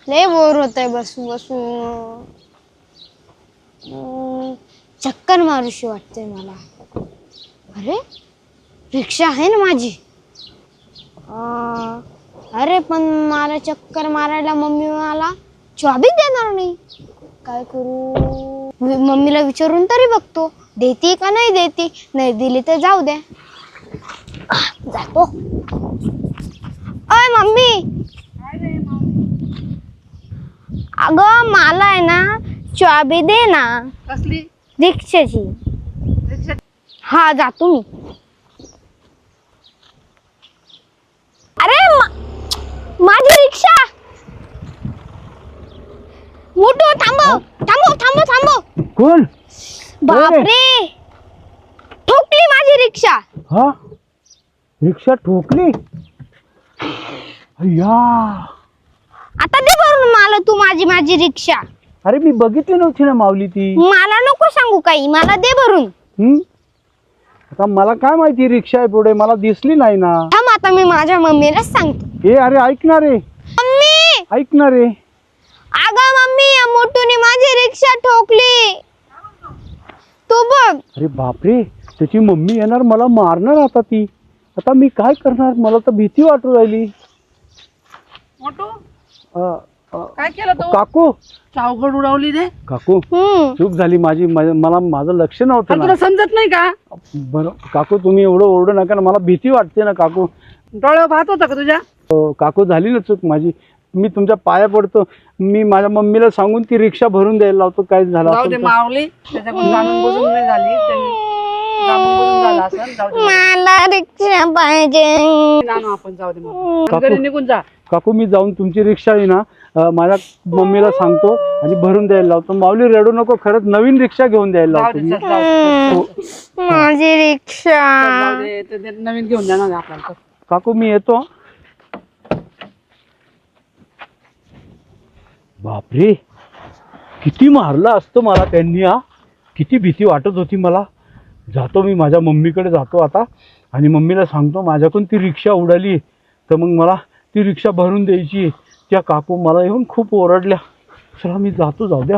लय बोर होतंय बसून बसून. चक्कर मारूशी वाटते मला. अरे रिक्षा आहे ना माझी. अरे पण मला चक्कर मारायला मम्मी मला चाबी देणार नाही. काय करू? मम्मीला विचारून तरी बघतो, देती का नाही देती. नाही दिली तर जाऊ द्या. जातो. अय मम्मी, अगं मला आहे ना चाबी दे ना. कसली रिक्षाची. रिक्षा? हा जातो मी. अरे माझी रिक्षा. मोठो थांबव थांबव थांबव थांबव. कोण? बापरे, ठोकली माझी रिक्षा. हा, रिक्षा ठोकली. अय्या, आता दे भरून मला तू माझी रिक्षा. अरे मी बघितली नव्हती ना माऊली ती. मला नको सांगू काही, मला दे भरून. आता मला काय माहिती रिक्षा आहे पुढे, मला दिसली नाही ना. थांब आता मी माझ्या मम्मीला सांगतो. ए अरे ऐकणार रे, मम्मी. ऐकणार रे. अगं मम्मी, या मोठूने माझी रिक्षा ठोकली. तू बघ. अरे बापरे, त्याची मम्मी येणार, मला मारणार आता ती. आता मी काय करणार, मला तर भीती वाटू राहिली. मोठू अ, काय केलं तू? काकू चावगड उडवली रे. काकू चूक झाली माझी, मला माझं लक्ष नव्हतं तुला ना. समजत नाही का? बरं काकू, तुम्ही एवढं ओरडू नका ना, मला भीती वाटते ना काकू. डोळ्यावर पाहत होता का तुझ्या? काकू झाली ना चूक माझी, मी तुमच्या पाया पडतो. मी माझ्या मम्मीला सांगून ती रिक्षा भरून द्यायला लावतो. काय झालं जाऊ दे असेल तर. मावली, त्याच्याकडून जाणून बुजून नाही झाली. जाणून बुजून झालं असेल, जाऊ दे. मला रिक्षा पाहिजे. नानू आपण जाऊ दे मग. घरी निघून जा. काकू मी जाऊन तुमची रिक्षा आहे ना माझ्या मम्मीला सांगतो आणि भरून द्यायला लावतो. माऊली रडू नको, खरंच नवीन रिक्षा घेऊन द्यायला जाऊ लावतो दे, मी. चल, जाऊ दे. माझी रिक्षा. जाऊ दे, ते नवीन घेऊन जाणार आहे आपल्याला. काकू मी येतो. बापरे, किती मारलं असतं मला त्यांनी. हा, किती भीती वाटत होती मला. जातो मी माझ्या मम्मीकडे जातो आता आणि मम्मीला सांगतो माझ्याकडून ती रिक्षा उडाली, तर मग मला ती रिक्षा भरून द्यायची. त्या काकू मला येऊन खूप ओरडल्या. चला मी जातो, जाऊ द्या.